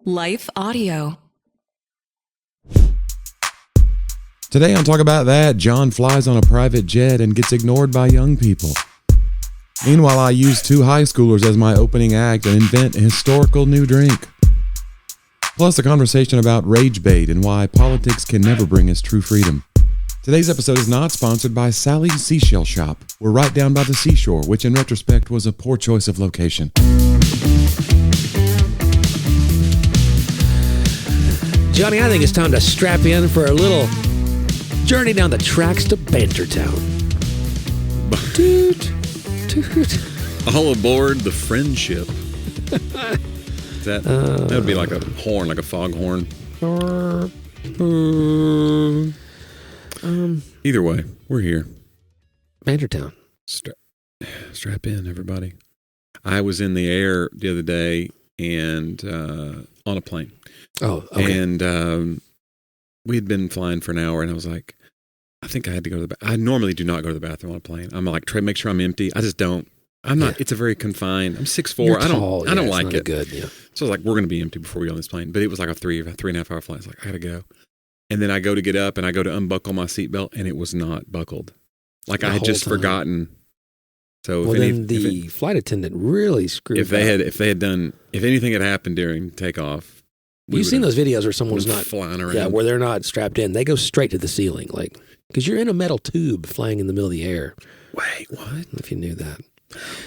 Life Audio. Today on Talk About That, John flies on a private jet and gets ignored by young people. Meanwhile, I use two high schoolers as my opening act and invent a historical new drink. Plus, a conversation about rage bait and why politics can never bring us true freedom. Today's episode is not sponsored by Sally's Seashell Shop. We're right down by the seashore, which in retrospect was a poor choice of location. Johnny, I think it's time to strap in for a little journey down the tracks to Bantertown. Toot, toot. All aboard the Friendship. That would be like a horn, like a foghorn. Either way, we're here. Bantertown. Strap in, everybody. I was in the air the other day and on a plane. Oh, okay. And we had been flying for an hour, and I was like, I think I had to go to the bathroom. I normally do not go to the bathroom on a plane. I'm like, try to make sure I'm empty. I just don't. I'm not. Yeah. It's a very confined. I'm 6'4". You're tall. I don't like it. Good. Yeah. So I was like, we're going to be empty before we go on this plane. But it was like a 3.5 hour flight. I was like, I got to go. And then I go to get up, and I go to unbuckle my seatbelt, and it was not buckled. Like I had just forgotten. So then the flight attendant really screwed. If anything had happened during takeoff. You've seen those videos where someone's not flying around. Yeah, where they're not strapped in. They go straight to the ceiling, like because you're in a metal tube flying in the middle of the air. Wait, what? If you knew that.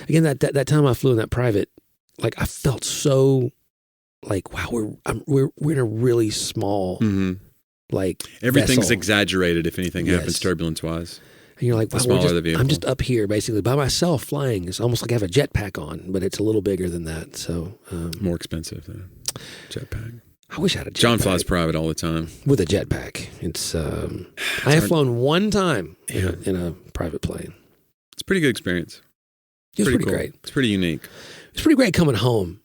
Again, that time I flew in that private, like I felt so, like wow, we're in a really small, like everything's vessel. Exaggerated if anything happens turbulence wise. And you're like, wow, I'm just up here basically by myself flying. It's almost like I have a jetpack on, but it's a little bigger than that. So more expensive than a jetpack. I wish I had a jetpack. John flies private all the time. With a jetpack. It's I have flown one time in a private plane. It's a pretty good experience. It was pretty cool. great. It's pretty unique. It's pretty great coming home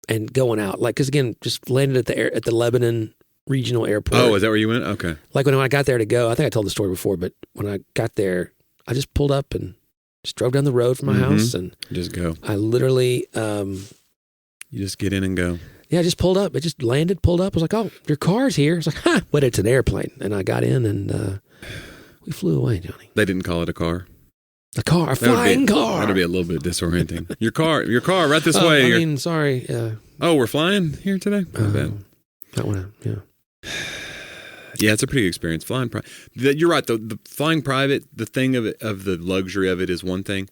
and going out. Like, because again, just landed at the Lebanon Regional Airport. Oh, is that where you went? Okay. Like when I got there to go, I think I told the story before, but when I got there, I just pulled up and just drove down the road from my house and just go. I literally, you just get in and go. Yeah, I just pulled up. It just landed, pulled up. I was like, oh, your car's here. I was like, huh, but it's an airplane. And I got in and we flew away, Johnny. They didn't call it a car. A car, a flying car. That'd be a little bit disorienting. Your car, right this way. I mean, sorry. Oh, we're flying here today? Not bad. That one, yeah. Yeah, it's a pretty good experience. Flying private. You're right, though. The flying private, the thing of the luxury of it is one thing.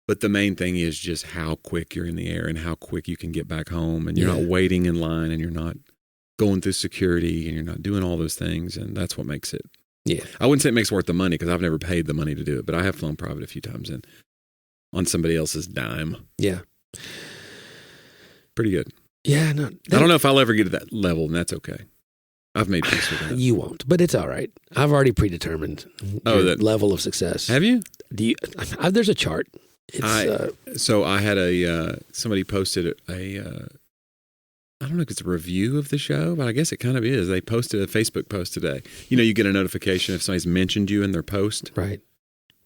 But the main thing is just how quick you're in the air and how quick you can get back home. And you're not waiting in line and you're not going through security and you're not doing all those things. And that's what makes it. Yeah. I wouldn't say it makes it worth the money because I've never paid the money to do it. But I have flown private a few times on somebody else's dime. Yeah. Pretty good. Yeah. No, I don't know if I'll ever get to that level, and that's okay. I've made peace with that. You won't, but it's all right. I've already predetermined that level of success. Have you? There's a chart. So I had somebody posted I don't know if it's a review of the show, but I guess it kind of is. They posted a Facebook post today. You know, you get a notification if somebody's mentioned you in their post. Right.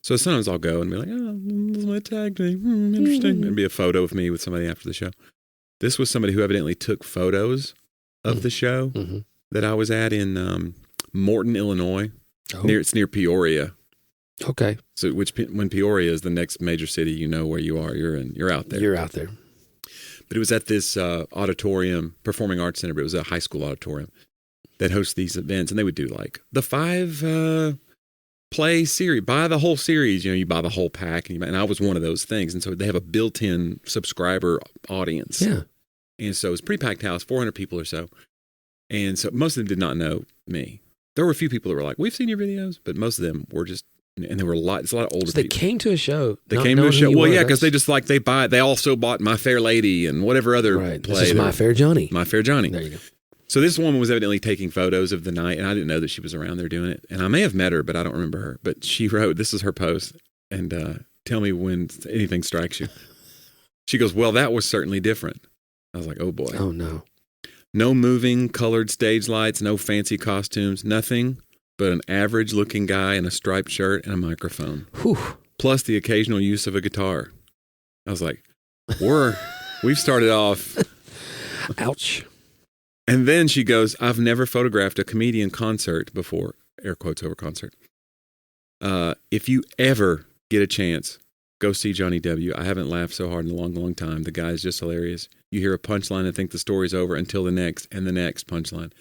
So sometimes I'll go and be like, oh, somebody tagged me. Interesting. There'd be a photo of me with somebody after the show. This was somebody who evidently took photos of the show that I was at in Morton, Illinois. Oh. It's near Peoria. Okay. So when Peoria is the next major city, you know where you are. You're out there. You're out there. But it was at this auditorium, Performing Arts Center, but it was a high school auditorium that hosts these events. And they would do like the 5 play series, buy the whole series. You know, you buy the whole pack. And I was one of those things. And so they have a built-in subscriber audience. Yeah. And so it was a pretty packed house, 400 people or so. And so most of them did not know me. There were a few people that were like, we've seen your videos. But most of them were just, and there were it's a lot of older people. They came to a show. They came to a show. Well, yeah, because they just like, they also bought My Fair Lady and whatever other play. This is My Fair Johnnie. My Fair Johnnie. There you go. So this woman was evidently taking photos of the night, and I didn't know that she was around there doing it. And I may have met her, but I don't remember her. But she wrote, this is her post, and tell me when anything strikes you. She goes, well, that was certainly different. I was like, oh boy. Oh no. No moving colored stage lights, no fancy costumes, nothing but an average-looking guy in a striped shirt and a microphone. Whew. Plus the occasional use of a guitar. I was like, we've started off. Ouch. And then she goes, I've never photographed a comedian concert before, air quotes over concert. If you ever get a chance, go see Jonnie W. I haven't laughed so hard in a long, long time. The guy is just hilarious. You hear a punchline and think the story's over until the next and the next punchline.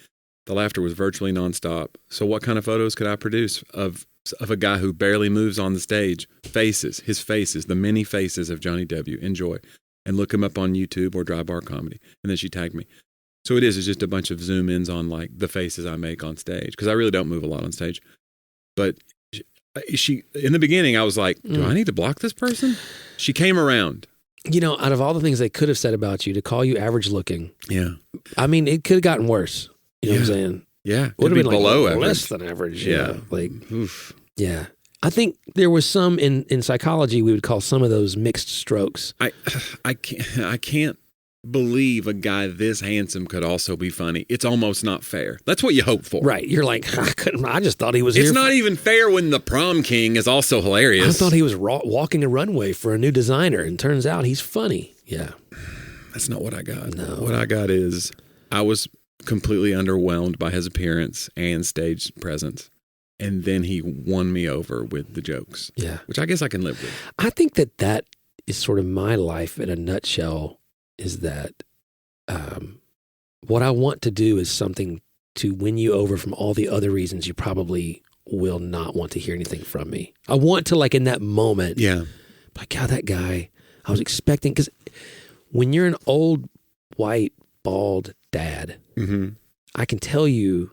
The laughter was virtually nonstop. So what kind of photos could I produce of a guy who barely moves on the stage? His faces, the many faces of Jonnie W. Enjoy. And look him up on YouTube or Dry Bar Comedy. And then she tagged me. So it's just a bunch of zoom ins on like the faces I make on stage. Because I really don't move a lot on stage. But she in the beginning, I was like, do I need to block this person? She came around. You know, out of all the things they could have said about you, to call you average looking. Yeah. I mean, it could have gotten worse. You know what I'm saying? Yeah. Would have been below like average. less than average. Yeah. Like, oof. Yeah. I think there was some in psychology, we would call some of those mixed strokes. I can't believe a guy this handsome could also be funny. It's almost not fair. That's what you hope for. Right. You're like, I just thought he was It's here. not even fair when the prom king is also hilarious. I thought he was walking a runway for a new designer, and turns out he's funny. Yeah. That's not what I got. No. What I got is I was completely underwhelmed by his appearance and stage presence. And then he won me over with the jokes. Yeah. Which I guess I can live with. I think that is sort of my life in a nutshell, is that what I want to do is something to win you over from all the other reasons you probably will not want to hear anything from me. I want to, like, in that moment, like, God, that guy, I was expecting, because when you're an old, white, bald dad, I can tell you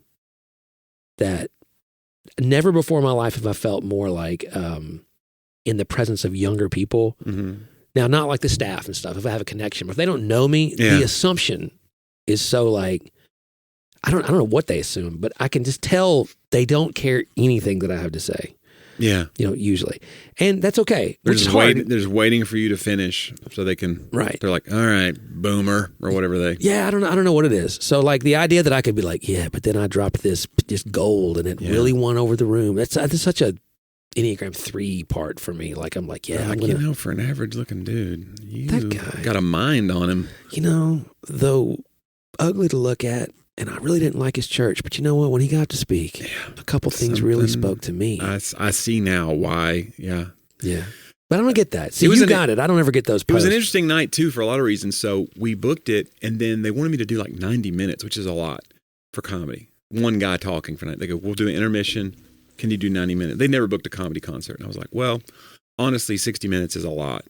that never before in my life have I felt more like in the presence of younger people. Now, not like the staff and stuff, if I have a connection, but if they don't know me, the assumption is so like, I don't know what they assume, but I can just tell they don't care anything that I have to say. Yeah. You know, usually. And that's okay. They're Which is just hard. they're waiting for you to finish so they can, they're like, all right, boomer, or whatever they. Yeah, I don't know what it is. So like the idea that I could be like, yeah, but then I dropped this just gold and it really won over the room. That's such a Enneagram 3 part for me. Like, I'm like, yeah, I'm gonna, you know, for an average looking dude, you that guy got a mind on him. You know, though ugly to look at, and I really didn't like his church, but you know what? When he got to speak, a couple things really spoke to me. I see now why. Yeah. But I don't get that. See, you got it. I don't ever get those posts. It was an interesting night, too, for a lot of reasons. So we booked it, and then they wanted me to do like 90 minutes, which is a lot for comedy. One guy talking for night. They go, we'll do an intermission. Can you do 90 minutes? They never booked a comedy concert. And I was like, well, honestly, 60 minutes is a lot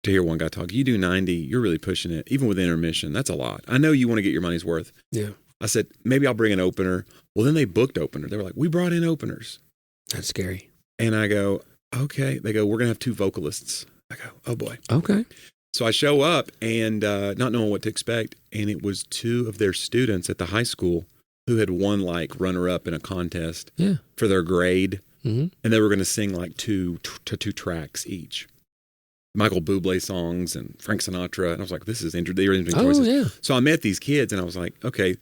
to hear one guy talk. You do 90, you're really pushing it. Even with intermission, that's a lot. I know you want to get your money's worth. Yeah. I said, maybe I'll bring an opener. Well, then they booked opener. They were like, we brought in openers. That's scary. And I go, okay. They go, we're going to have 2 vocalists. I go, oh boy. Okay. So I show up and not knowing what to expect. And it was 2 of their students at the high school who had won like runner-up in a contest for their grade. And they were going to sing like two tracks each. Michael Bublé songs and Frank Sinatra. And I was like, this is interesting. They were interesting choices. Yeah. So I met these kids and I was like, okay,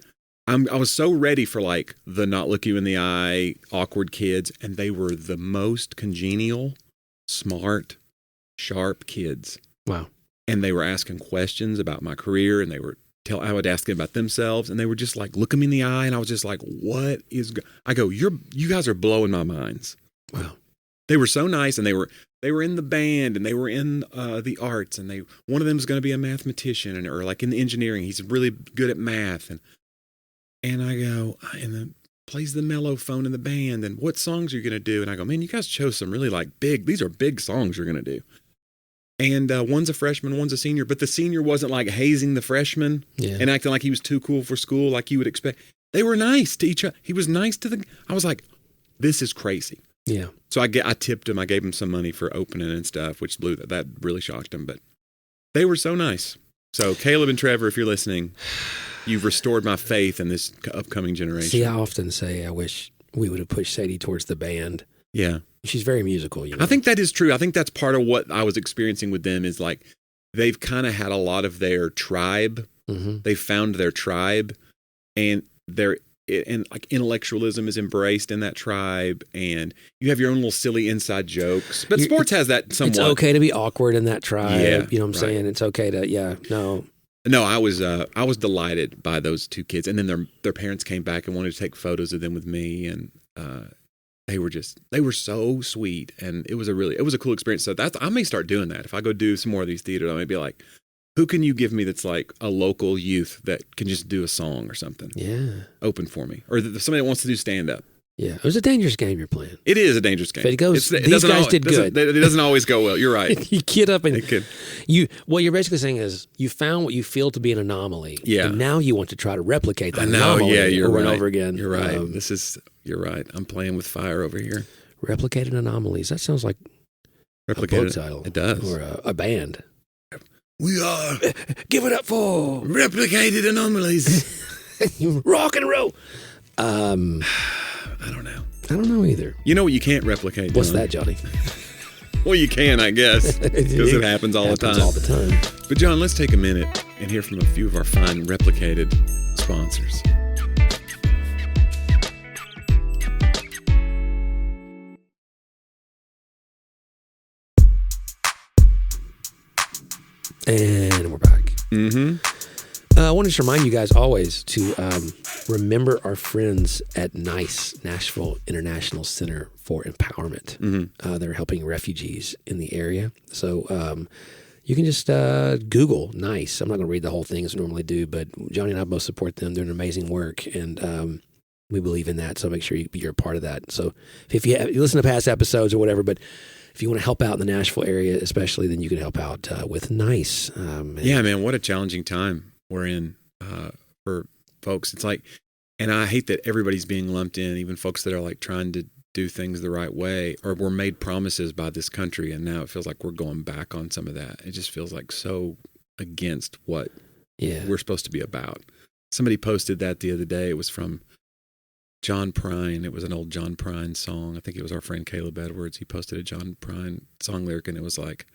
I was so ready for like the not look you in the eye, awkward kids. And they were the most congenial, smart, sharp kids. Wow. And they were asking questions about my career, and I would ask them about themselves, and they were just like looking me in the eye, and I was just like, what is I go, you guys are blowing my minds. Wow. They were so nice, and they were in the band, and they were in the arts, and one of them is going to be a mathematician, or like in the engineering, he's really good at math, and I go, and then plays the mellophone in the band, and what songs are you going to do? And I go, man, you guys chose some really like these are big songs you're going to do. And one's a freshman, one's a senior, but the senior wasn't like hazing the freshman and acting like he was too cool for school like you would expect. They were nice to each other. He was nice to I was like, this is crazy. Yeah. So I tipped him. I gave him some money for opening and stuff, which that really shocked him. But they were so nice. So Caleb and Trevor, if you're listening, you've restored my faith in this upcoming generation. See, I often say I wish we would have pushed Sadie towards the band. Yeah. She's very musical. You know? I think that is true. I think that's part of what I was experiencing with them is like they've kind of had a lot of their tribe. They found their tribe, and like intellectualism is embraced in that tribe, and you have your own little silly inside jokes. But sports has that somewhat. It's okay to be awkward in that tribe. Yeah, you know what I'm saying? It's okay to, no. No, I was delighted by those two kids, and then their parents came back and wanted to take photos of them with me, and they were so sweet, and it was a cool experience. So I may start doing that if I go do some more of these theaters. I may be like, who can you give me that's like a local youth that can just do a song or something? Yeah, open for me, or somebody that wants to do stand up. Yeah, it was a dangerous game you're playing. It is a dangerous game. But it goes. These guys did good. It doesn't always go well. You're right. You get up and what you're basically saying is you found what you feel to be an anomaly. Yeah. And now you want to try to replicate that anomaly over and over again. You're right. You're right. I'm playing with fire over here. Replicated anomalies. That sounds like a book title. It does. Or a band. We are. Give it up for replicated anomalies. Rock and roll. I don't know. I don't know either. You know what you can't replicate? What's that, Johnny? Well, you can, I guess, because it happens all the time. But John, let's take a minute and hear from a few of our fine replicated sponsors. And we're back. Mm-hmm. I wanted to remind you guys always to remember our friends at NICE, Nashville International Center for Empowerment. Mm-hmm. They're helping refugees in the area. So you can just Google NICE. I'm not going to read the whole thing as I normally do, but Johnny and I both support them. They're doing amazing work, and we believe in that. So make sure you're a part of that. So if you listen to past episodes or whatever, but if you want to help out in the Nashville area especially, then you can help out with NICE. Yeah, man, what a challenging time we're in for folks. It's like, and I hate that everybody's being lumped in, even folks that are like trying to do things the right way, or were made promises by this country, and now it feels like we're going back on some of that. It just feels like so against what we're supposed to be about. Somebody posted that the other day. It was from John Prine. It was an old John Prine song. I think it was our friend Caleb Edwards. He posted a John Prine song lyric, and it was like,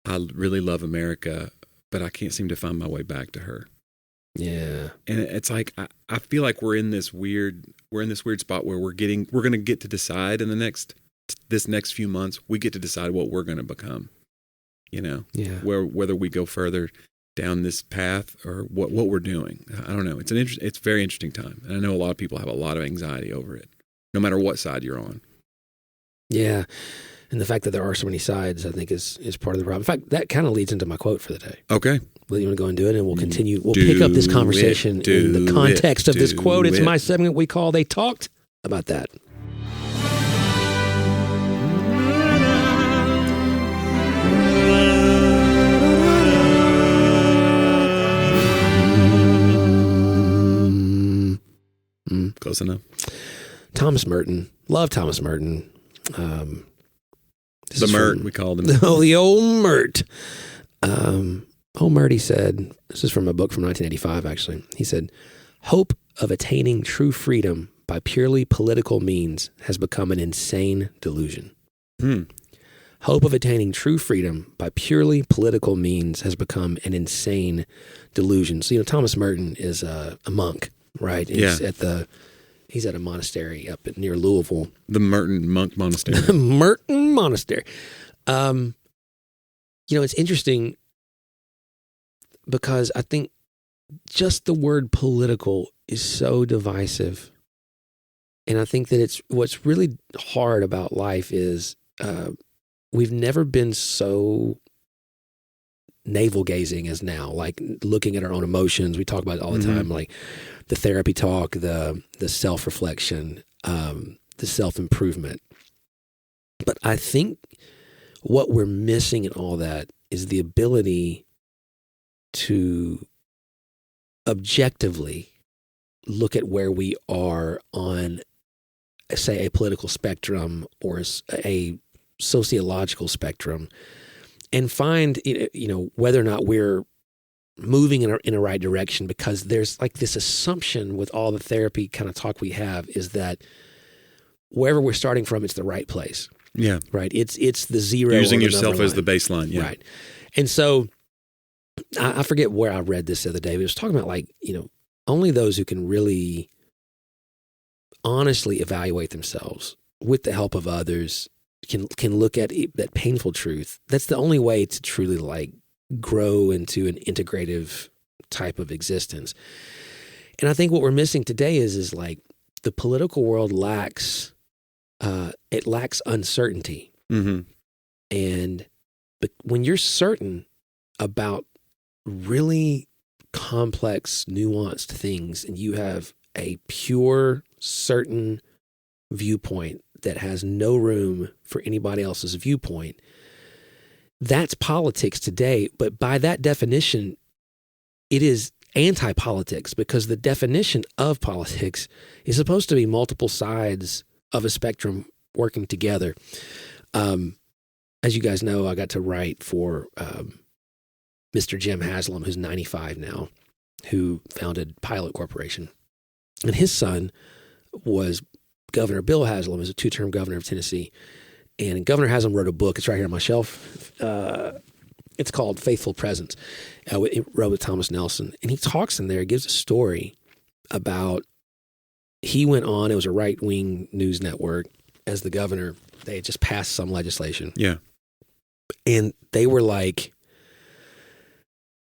I really love America, but I can't seem to find my way back to her. Yeah. And it's like, I feel like we're in this weird spot where we're going to get to decide in this next few months, we get to decide what we're going to become, whether we go further down this path or what we're doing. I don't know. It's a very interesting time. And I know a lot of people have a lot of anxiety over it, no matter what side you're on. Yeah. And the fact that there are so many sides, I think, is part of the problem. In fact, that kind of leads into my quote for the day. Okay. Well, you want to go and do it, and we'll continue. We'll pick up this conversation in the context of this quote. It's my segment we call They Talked About That. Close enough. Thomas Merton. Love Thomas Merton. The Mert, we called him. The old Mert. Old Mert, he said, this is from a book from 1985, actually. He said, hope of attaining true freedom by purely political means has become an insane delusion. Hope of attaining true freedom by purely political means has become an insane delusion. So, Thomas Merton is a monk, right? He's at a monastery up near Louisville. The Merton Monk Monastery. Merton Monastery. It's interesting because I think just the word political is so divisive. And I think that what's really hard about life is we've never been so navel-gazing as now, like looking at our own emotions. We talk about it all the time, like the therapy talk, the self-reflection, the self-improvement. But I think what we're missing in all that is the ability to objectively look at where we are on, say, a political spectrum or a sociological spectrum, and find, whether or not we're moving in a right direction, because there's like this assumption with all the therapy kind of talk we have is that wherever we're starting from, it's the right place. Yeah. Right. It's the zero. Using yourself as the baseline. Yeah. Right. And so I forget where I read this the other day, but it was talking about only those who can really honestly evaluate themselves with the help of others can look at that painful truth. That's the only way to truly grow into an integrative type of existence. And I think what we're missing today is like the political world lacks uncertainty. Mm-hmm. And when you're certain about really complex, nuanced things, and you have a pure, certain viewpoint that has no room for anybody else's viewpoint, that's politics today. But by that definition, it is anti-politics, because the definition of politics is supposed to be multiple sides of a spectrum working together. As you guys know, I got to write for Mr. Jim Haslam, who's 95 now, who founded Pilot Corporation. And his son was Governor Bill Haslam, who's a 2-term governor of Tennessee. And Governor Haslam wrote a book. It's right here on my shelf. It's called Faithful Presence. It wrote with Thomas Nelson. And he talks in there, gives a story about, he went on, it was a right-wing news network, as the governor. They had just passed some legislation. Yeah. And they were like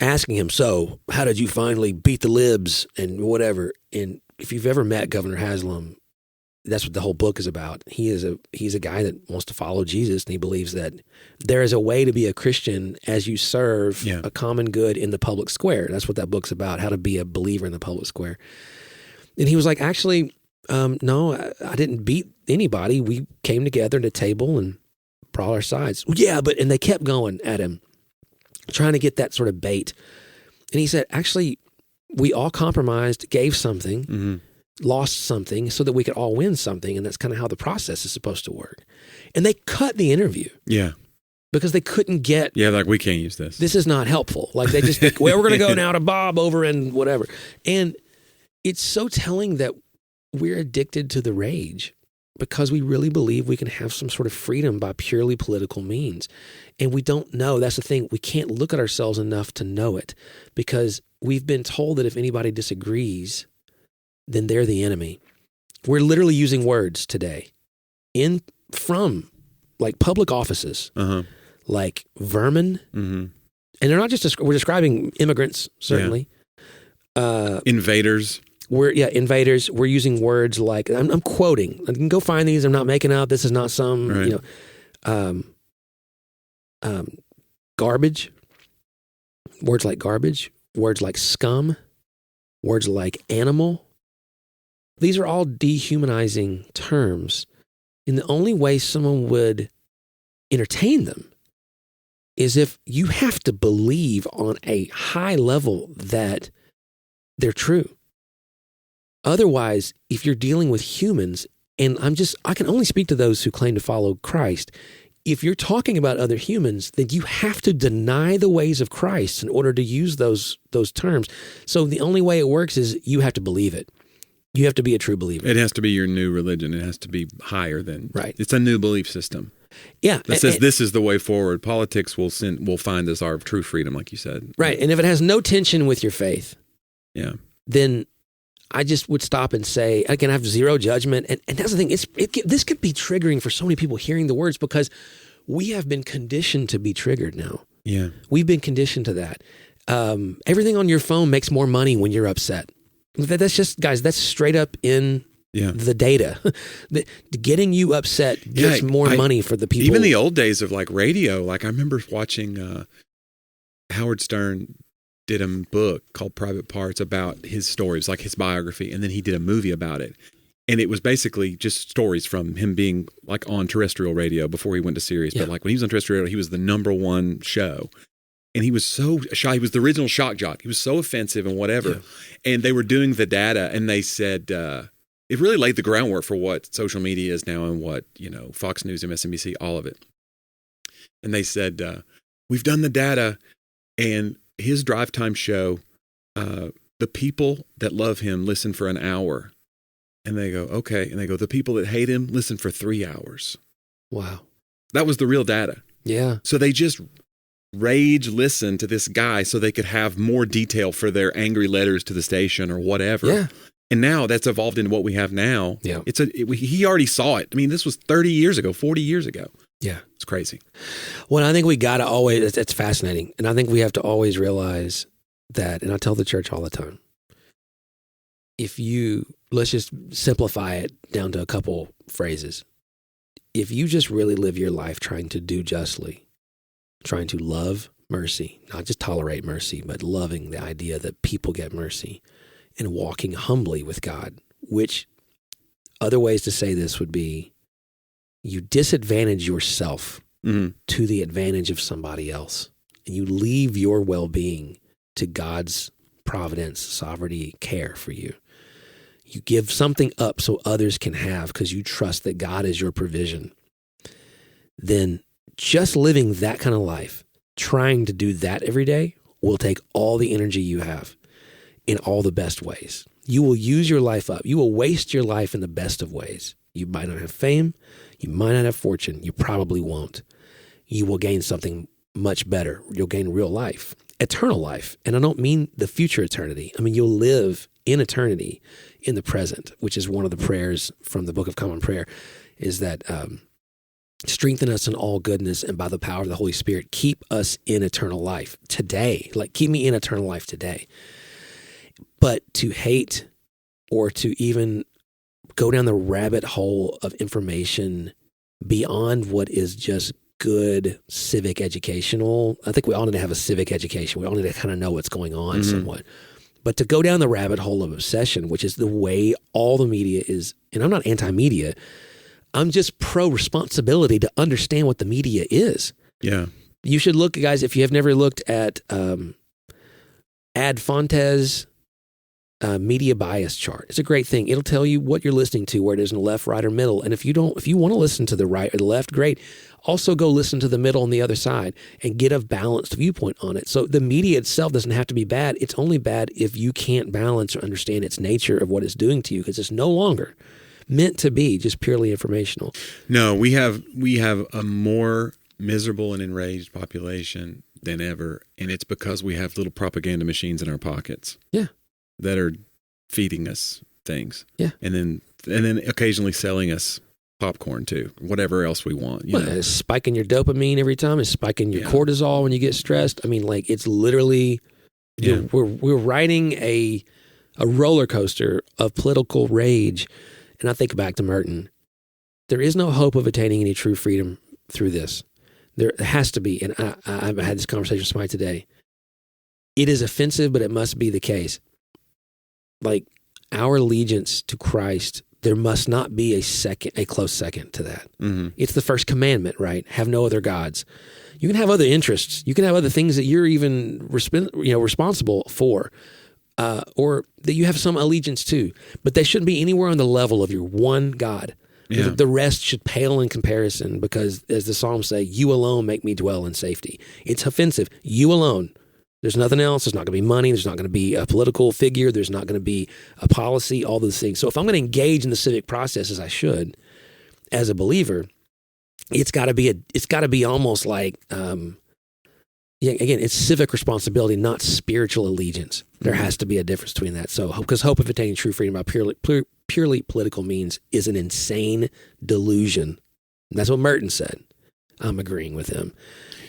asking him, so how did you finally beat the libs and whatever? And if you've ever met Governor Haslam, that's what the whole book is about. He's a guy that wants to follow Jesus, and he believes that there is a way to be a Christian as you serve a common good in the public square. That's what that book's about, how to be a believer in the public square. And he was like, actually, no, I didn't beat anybody. We came together at a table and brought our sides. Yeah, and they kept going at him, trying to get that sort of bait. And he said, actually, we all compromised, gave something, lost something so that we could all win something. And that's kind of how the process is supposed to work. And they cut the interview. Yeah. Because they couldn't get... Yeah, like, we can't use this. This is not helpful. Like, they just, well, we're going to go now to Bob over and whatever. And it's so telling that we're addicted to the rage because we really believe we can have some sort of freedom by purely political means. And we don't know. That's the thing. We can't look at ourselves enough to know it, because we've been told that if anybody disagrees, then they're the enemy. We're literally using words today from like public offices, like vermin. And they're not just, we're describing immigrants, certainly. Invaders. Invaders. We're using words like, I'm quoting. I can go find these. I'm not making out. This is not some, garbage. Words like garbage. Words like scum. Words like animal. These are all dehumanizing terms. And the only way someone would entertain them is if you have to believe on a high level that they're true. Otherwise, if you're dealing with humans, and I can only speak to those who claim to follow Christ. If you're talking about other humans, then you have to deny the ways of Christ in order to use those terms. So the only way it works is you have to believe it. You have to be a true believer. It has to be your new religion. It has to be higher than... Right. It's a new belief system. Yeah. That says this is the way forward. Politics will find us our true freedom, like you said. Right. And if it has no tension with your faith, then I just would stop and say, I can have zero judgment. And that's the thing. This could be triggering for so many people hearing the words, because we have been conditioned to be triggered now. Yeah. We've been conditioned to that. Everything on your phone makes more money when you're upset. That's just, guys, that's straight up in the data. Getting you upset gets more money for the people. Even the old days of like radio, like I remember watching Howard Stern did a book called Private Parts about his stories, like his biography, and then he did a movie about it. And it was basically just stories from him being like on terrestrial radio before he went to Sirius. But like when he was on terrestrial radio, he was the #1 show. And he was so shy. He was the original shock jock. He was so offensive and whatever. Yeah. And they were doing the data, and they said it really laid the groundwork for what social media is now and what, Fox News, MSNBC, all of it. And they said, we've done the data, and his drive time show, the people that love him listen for an hour. And they go, okay. And they go, the people that hate him listen for 3 hours. Wow. That was the real data. Yeah. So they just listen to this guy so they could have more detail for their angry letters to the station or whatever. Yeah. And now that's evolved into what we have now. Yeah. He already saw it. I mean, this was 30 years ago, 40 years ago. Yeah. It's crazy. Well, I think we got to always, it's fascinating. And I think we have to always realize that, and I tell the church all the time, let's just simplify it down to a couple phrases. If you just really live your life trying to do justly, trying to love mercy, not just tolerate mercy, but loving the idea that people get mercy, and walking humbly with God, which other ways to say this would be you disadvantage yourself to the advantage of somebody else, and you leave your well-being to God's providence, sovereignty, care for you. You give something up so others can have because you trust that God is your provision. Then just living that kind of life, trying to do that every day, will take all the energy you have in all the best ways. You will use your life up. You will waste your life in the best of ways. You might not have fame. You might not have fortune. You probably won't. You will gain something much better. You'll gain real life, eternal life. And I don't mean the future eternity. I mean, you'll live in eternity in the present, which is one of the prayers from the Book of Common Prayer, is that strengthen us in all goodness, and by the power of the Holy Spirit, keep us in eternal life today. Like, keep me in eternal life today. But to hate or to even go down the rabbit hole of information beyond what is just good civic educational, I think we all need to have a civic education. We all need to kind of know what's going on somewhat. But to go down the rabbit hole of obsession, which is the way all the media is, and I'm not anti-media, I'm just pro-responsibility to understand what the media is. Yeah. You should look, guys, if you have never looked at Ad Fontes media bias chart. It's a great thing. It'll tell you what you're listening to, where it is in the left, right, or middle. And if you want to listen to the right or the left, great. Also go listen to the middle and the other side and get a balanced viewpoint on it. So the media itself doesn't have to be bad. It's only bad if you can't balance or understand its nature of what it's doing to you, because it's no longer meant to be just purely informational. No, we have a more miserable and enraged population than ever, and it's because we have little propaganda machines in our pockets. Yeah. That are feeding us things. Yeah. And then occasionally selling us popcorn too, whatever else we want. You know? It's spiking your dopamine every time. It's spiking your cortisol when you get stressed. I mean, like, it's literally, we're riding a roller coaster of political rage. And I think back to Merton. There is no hope of attaining any true freedom through this. There has to be. And I've had this conversation with somebody today. It is offensive, but it must be the case. Like, our allegiance to Christ, there must not be a close second to that. Mm-hmm. It's the first commandment, right? Have no other gods. You can have other interests. You can have other things that you're even responsible for, or that you have some allegiance to, but they shouldn't be anywhere on the level of your one God. Yeah. The rest should pale in comparison, because, as the Psalms say, you alone make me dwell in safety. It's offensive. You alone. There's nothing else. There's not going to be money. There's not going to be a political figure. There's not going to be a policy, all those things. So if I'm going to engage in the civic process, as I should, as a believer, it's got to be almost like, again, it's civic responsibility, not spiritual allegiance. There has to be a difference between that. So, because hope of attaining true freedom by purely political means is an insane delusion. And that's what Merton said. I'm agreeing with him.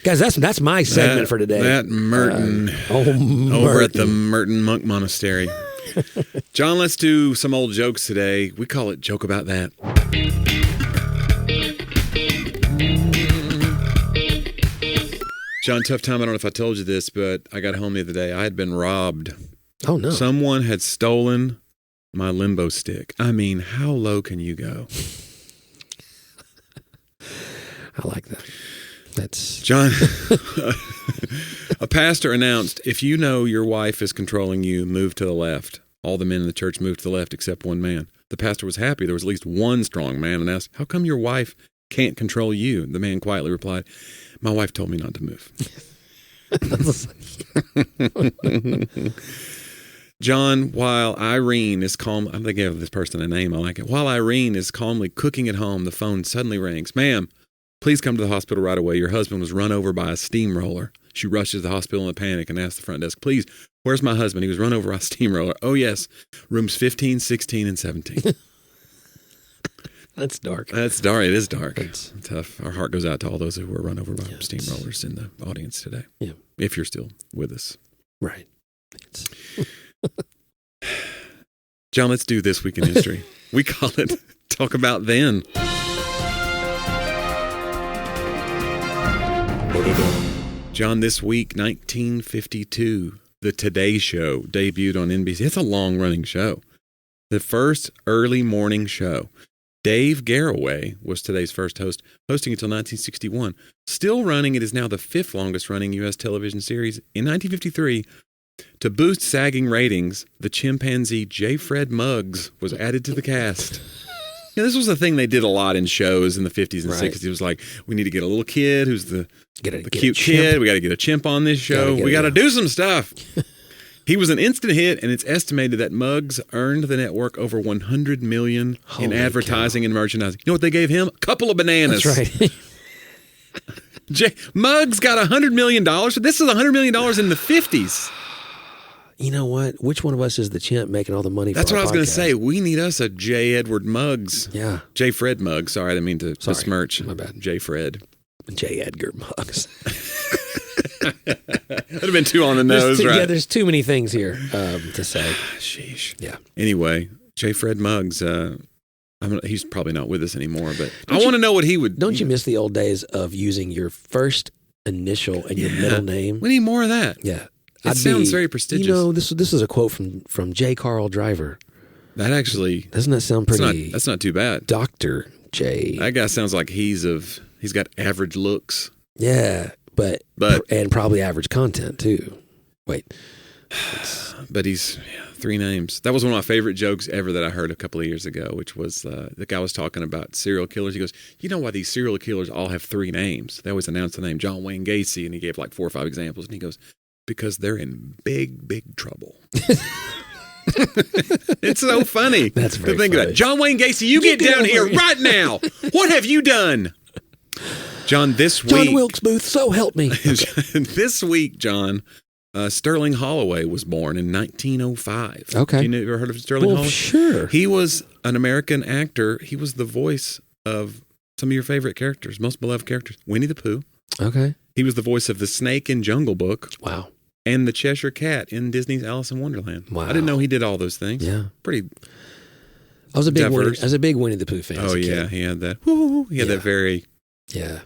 Guys, that's my segment for today. That Merton, over at the Merton Monk Monastery. John, let's do some old jokes today. We call it Joke About That. John, tough time. I don't know if I told you this, but I got home the other day. I had been robbed. Oh, no. Someone had stolen my limbo stick. I mean, how low can you go? I like that. That's John. A pastor announced, if you know your wife is controlling you, move to the left. All the men in the church moved to the left except one man. The pastor was happy. There was at least one strong man, and asked, how come your wife can't control you? The man quietly replied, my wife told me not to move. John, while Irene is calm, I'm thinking of this person a name, I like it. While Irene is calmly cooking at home, the phone suddenly rings. Ma'am, please come to the hospital right away. Your husband was run over by a steamroller. She rushes to the hospital in a panic and asks the front desk, please, where's my husband? He was run over by a steamroller. Oh, yes, rooms 15, 16, and 17. That's dark. That's dark. It is dark. It's tough. Our heart goes out to all those who were run over by steamrollers in the audience today. Yeah. If you're still with us. Right. John, let's do This Week in History. We call it Talk About Then. John, this week, 1952, The Today Show debuted on NBC. It's a long-running show. The first early morning show. Dave Garroway was today's first host, hosting until 1961. Still running, it is now the fifth longest-running U.S. television series. In 1953, to boost sagging ratings, the chimpanzee J. Fred Muggs was added to the cast. This was a thing they did a lot in shows in the 50s and 60s. It was like, we need to get a little kid who's the cute kid. We got to get a chimp on this show. We got to do some stuff. He was an instant hit, and it's estimated that Muggs earned the network over $100 million in advertising and merchandising. You know what they gave him? A couple of bananas. That's right. Muggs got $100 million. This is $100 million in the 50s. You know what? Which one of us is the chimp making all the money for That's what I was going to say. We need us a J. Edward Muggs. Yeah. J. Fred Muggs. Sorry, I didn't mean to besmirch. My bad. J. Fred. J. Edgar Muggs. That would have been too on the nose, right? Yeah, there's too many things here to say. Sheesh. Yeah. Anyway, J. Fred Muggs, he's probably not with us anymore, but I want to know what he would... Don't you miss the old days of using your first initial and your middle name? We need more of that. Yeah. It sounds very prestigious. You know, this is a quote from J. Carl Driver. That actually... Doesn't that sound pretty... That's not too bad. Dr. J. That guy sounds like he's got average looks. Yeah, but and probably average content, too. Wait. But he's... three names. That was one of my favorite jokes ever that I heard a couple of years ago, which was the guy was talking about serial killers. He goes, you know why these serial killers all have three names? They always announce the name John Wayne Gacy, and he gave like 4 or 5 examples, and he goes... because they're in big, big trouble. It's so funny. That's very to think funny. of that. John Wayne Gacy, you get down here right now. What have you done? John, this week... John Wilkes Booth, so help me. Okay. This week, John, Sterling Holloway was born in 1905. Okay. You ever heard of Sterling Holloway? Sure. He was an American actor. He was the voice of some of your favorite characters, most beloved characters. Winnie the Pooh. Okay. He was the voice of the snake in Jungle Book. Wow. And the Cheshire Cat in Disney's Alice in Wonderland. Wow. I didn't know he did all those things. Yeah. Pretty I was a big diverse. Winnie the Pooh fan. Oh, yeah. He had that. Woo, he had that very... Yeah.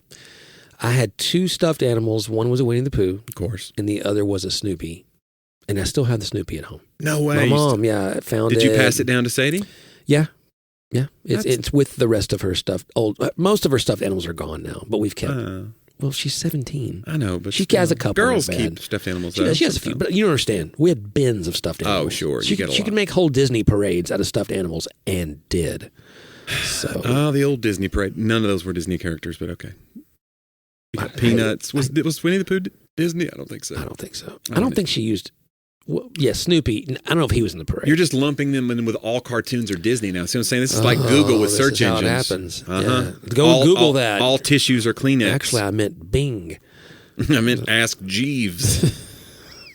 I had 2 stuffed animals. One was a Winnie the Pooh. Of course. And the other was a Snoopy. And I still have the Snoopy at home. No way. My mom, found it. Did you pass it down to Sadie? Yeah. Yeah. It's with the rest of her stuffed... most of her stuffed animals are gone now, but we've kept... Well, she's 17. I know, but she has a couple. Girls keep stuffed animals. She has a few, but you don't understand. We had bins of stuffed animals. Oh, sure. She could make whole Disney parades out of stuffed animals, and did. So, the old Disney parade. None of those were Disney characters, but okay. Peanuts. Was Winnie the Pooh Disney? I don't think so. I don't think she used... Well, yeah, Snoopy. I don't know if he was in the parade. You're just lumping them in with all cartoons or Disney now. See what I'm saying? This is like Google with search engines. This is how it happens. Uh-huh. Yeah. Go Google that. All tissues are Kleenex. Actually, I meant Bing. I meant Ask Jeeves.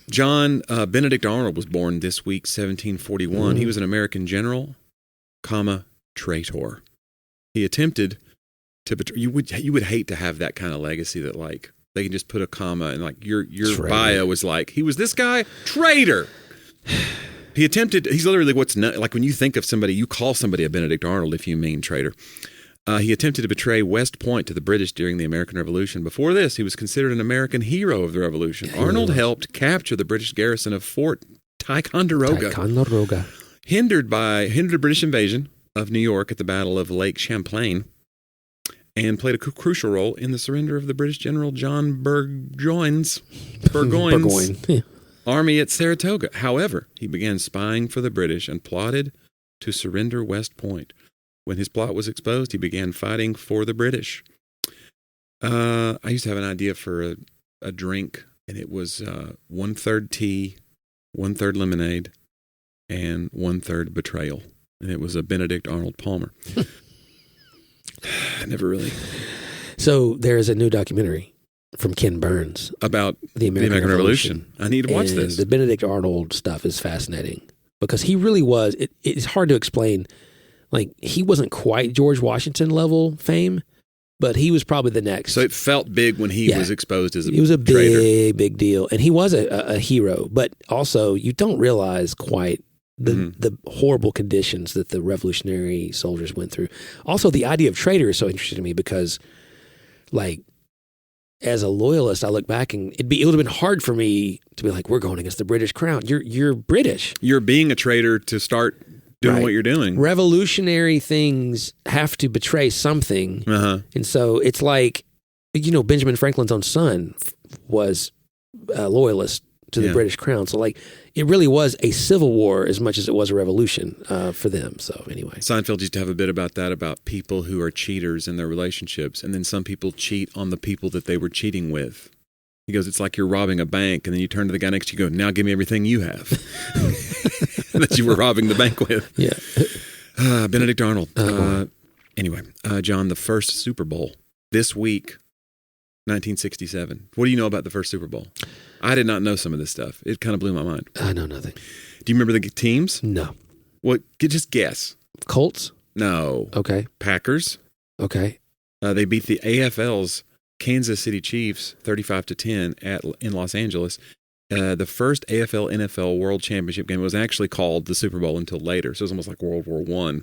John Benedict Arnold was born this week, 1741. He was an American general, traitor. He attempted to betray. You would hate to have that kind of legacy that like they can just put a comma and like your bio was like he was this guy traitor. He attempted. He's literally like when you think of somebody, you call somebody a Benedict Arnold if you mean traitor. He attempted to betray West Point to the British during the American Revolution. Before this, he was considered an American hero of the Revolution. Arnold helped capture the British garrison of Fort Ticonderoga. Hindered the British invasion of New York at the Battle of Lake Champlain, and played a crucial role in the surrender of the British General John Burgoyne's army at Saratoga. However, he began spying for the British and plotted to surrender West Point. When his plot was exposed, he began fighting for the British. I used to have an idea for a drink, and it was 1/3 tea, 1/3 lemonade, and 1/3 betrayal. And it was a Benedict Arnold Palmer. I never really... So there is a new documentary from Ken Burns about the American Revolution. I need to watch this. The Benedict Arnold stuff is fascinating because he really was... It's hard to explain... Like, he wasn't quite George Washington level fame, but he was probably the next. So it felt big when he was exposed as a He was a traitor. big deal. And he was a hero. But also, you don't realize quite the horrible conditions that the revolutionary soldiers went through. Also, the idea of traitor is so interesting to me because, like, as a loyalist, I look back and it would have been hard for me to be like, we're going against the British crown. You're British. You're being a traitor to start doing what you're doing. Revolutionary things have to betray something. And so it's like, Benjamin Franklin's own son was a loyalist to the British crown. So like, it really was a civil war as much as it was a revolution for them. So anyway. Seinfeld used to have a bit about that, about people who are cheaters in their relationships. And then some people cheat on the people that they were cheating with. He goes, it's like you're robbing a bank. And then you turn to the guy next to you and go, now give me everything you have that you were robbing the bank with. Yeah. Benedict Arnold. Anyway, John, the first Super Bowl this week, 1967. What do you know about the first Super Bowl? I did not know some of this stuff. It kind of blew my mind. I know nothing. Do you remember the teams? No. What? Just guess. Colts? No. Okay. Packers? Okay. They beat the AFL's Kansas City Chiefs 35-10 in Los Angeles. The first AFL NFL World Championship game was actually called the Super Bowl until later. So it was almost like World War I.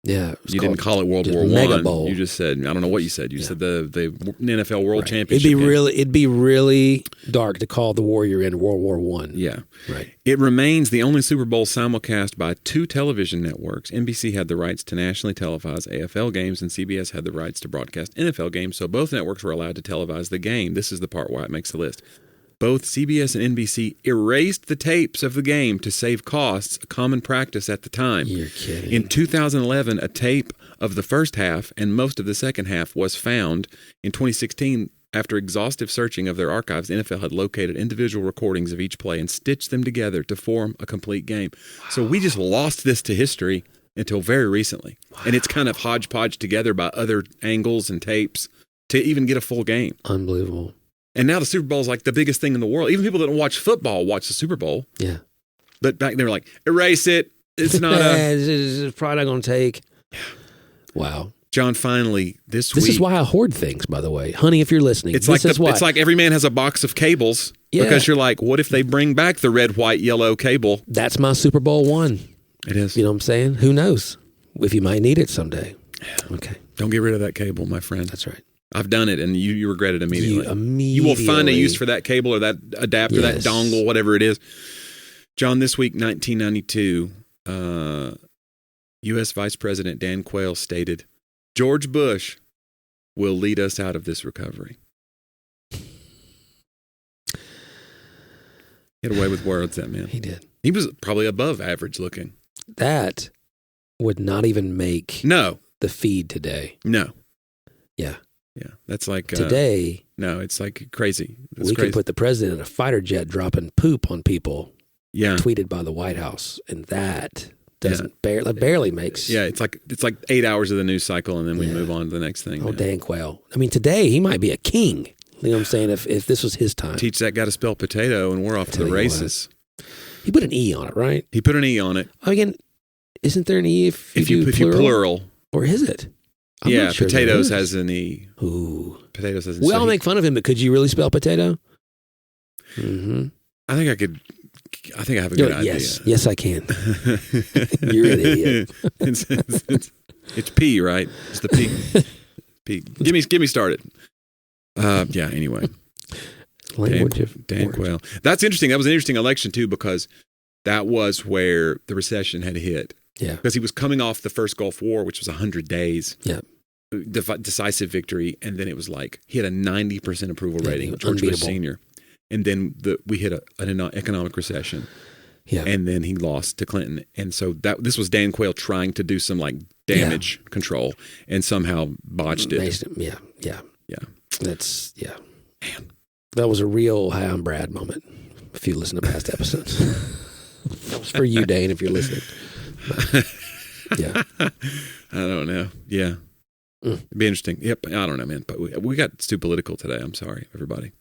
Yeah. You didn't call it World War Mega I. Bowl. You just said, I don't know what you said. You said the NFL World Right. Championship. It'd be really dark to call the war you're in World War I. Yeah. Right. It remains the only Super Bowl simulcast by two television networks. NBC had the rights to nationally televise AFL games, and CBS had the rights to broadcast NFL games, so both networks were allowed to televise the game. This is the part why it makes the list. Both CBS and NBC erased the tapes of the game to save costs, a common practice at the time. You're kidding. In 2011, a tape of the first half and most of the second half was found. In 2016, after exhaustive searching of their archives, the NFL had located individual recordings of each play and stitched them together to form a complete game. Wow. So we just lost this to history until very recently. Wow. And it's kind of hodgepodge together by other angles and tapes to even get a full game. Unbelievable. And now the Super Bowl is like the biggest thing in the world. Even people that don't watch football watch the Super Bowl. Yeah. But back then they were like, erase it. It's not it's probably not going to take. Yeah. Wow. John, finally, this week. This is why I hoard things, by the way. Honey, if you're listening. It's like every man has a box of cables. Yeah. Because you're like, what if they bring back the red, white, yellow cable? That's my Super Bowl one. It is. You know what I'm saying? Who knows if you might need it someday. Yeah. Okay. Don't get rid of that cable, my friend. That's right. I've done it, and you regret it immediately. You will find a use for that cable or that adapter, that dongle, whatever it is. John, this week, 1992, U.S. Vice President Dan Quayle stated, George Bush will lead us out of this recovery. He had a way with words, that man. He did. He was probably above average looking. That would not even make the feed today. No. Yeah. Yeah, that's like today. No, it's like crazy. We could put the president in a fighter jet dropping poop on people. Yeah, tweeted by the White House, and that doesn't barely makes. Yeah, it's like 8 hours of the news cycle, and then we move on to the next thing. Oh, Dan Quayle! I mean, today he might be a king. You know what I'm saying? If this was his time, teach that guy to spell potato, and we're off to the races. He put an E on it, right? He put an E on it. Again, isn't there an E if you plural? Or is it? I'm not sure potatoes has an E. Ooh. Potatoes has an E. We all make fun of him, but could you really spell potato? Mm-hmm. I think I have a good idea. Yes, I can. You're an idiot. It's P, right? It's the P. P. Give me started. Anyway. Language of Dan Quayle. That's interesting. That was an interesting election, too, because that was where the recession had hit. Yeah. Because he was coming off the first Gulf War, which was 100 days. Yeah. Decisive victory. And then it was like he had a 90% approval rating. George Bush Sr. And then we hit an economic recession. Yeah. And then he lost to Clinton. And so this was Dan Quayle trying to do some like damage control and somehow botched it. Yeah. That's, Man. That was a real Hi, I'm Brad moment. If you listen to past episodes. That was for you, Dane, if you're listening. Yeah. I don't know. Yeah. It'd be interesting. Yep. I don't know, man. But we got too political today. I'm sorry, everybody.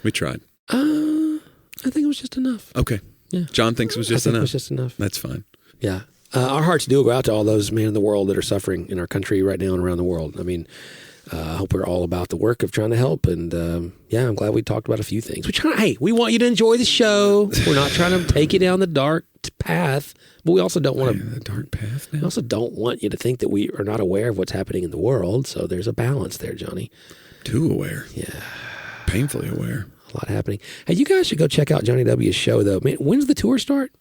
We tried. I think it was just enough. Okay. Yeah. John thinks it was just enough. It was just enough. That's fine. Yeah. Our hearts do go out to all those men in the world that are suffering in our country right now and around the world. I mean, I hope we're all about the work of trying to help. And yeah, I'm glad we talked about a few things. Hey, we want you to enjoy the show. We're not trying to take you down the dark path, but we also don't want to. The dark path now? We also don't want you to think that we are not aware of what's happening in the world. So there's a balance there, Johnny. Too aware. Yeah. Painfully aware. A lot happening. Hey, you guys should go check out Johnny W's show, though. Man, when's the tour start?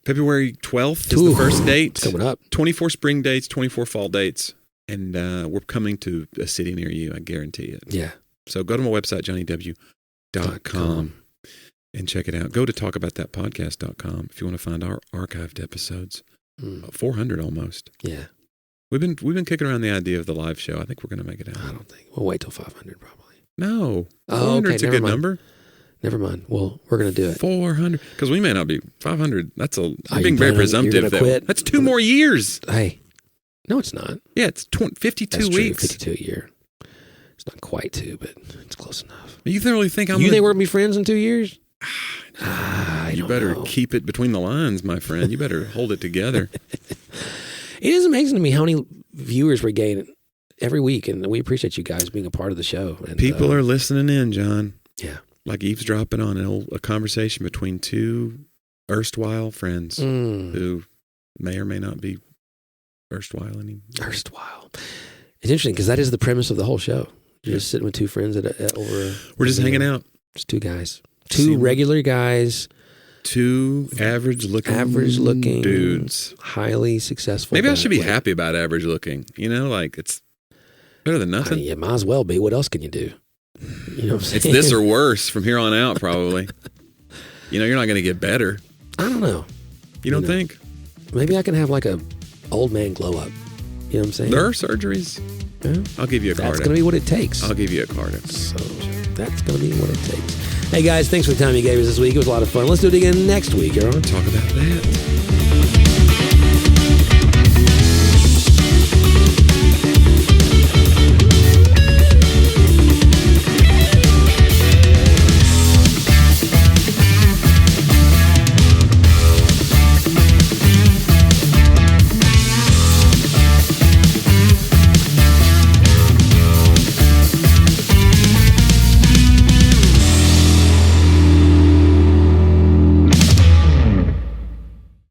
February 12th is the first date. It's coming up. 24 spring dates, 24 fall dates. And we're coming to a city near you, I guarantee it. Yeah. So go to my website, johnnyw.com, and check it out. Go to talkaboutthatpodcast.com if you want to find our archived episodes. 400 almost. Yeah. We've been kicking around the idea of the live show. I think we're going to make it out. I don't think. We'll wait till 500 probably. No. Oh, okay. It's a good number. Never mind. Well, we're going to do it. 400. Because we may not be 500. You're being very presumptive. Quit? That's 2 more years. Hey. No, it's not. Yeah, it's 52 That's weeks. True, 52 a year. It's not quite 2, but it's close enough. You really think You think we're going to be friends in 2 years? You better keep it between the lines, my friend. You better hold it together. It is amazing to me how many viewers we're gaining every week, and we appreciate you guys being a part of the show. And, people are listening in, John. Yeah. Like eavesdropping on a conversation between two erstwhile friends who may or may not be erstwhile anymore. Erstwhile. It's interesting because that is the premise of the whole show. You're just sitting with two friends over. We're just hanging out. Just two guys. Two regular guys. Two average looking dudes. Highly successful. Maybe I should be happy about average looking. You know, like it's better than nothing. Yeah, might as well be. What else can you do? You know what I'm saying? It's this or worse from here on out, probably. You're not going to get better. I don't know. You don't think? Maybe I can have like a old man glow up. You know what I'm saying? There are surgeries. Yeah. I'll give you a card. That's going to be what it takes. I'll give you a card. So that's going to be what it takes. Hey guys, thanks for the time you gave us this week. It was a lot of fun. Let's do it again next week. You're on. Talk about that.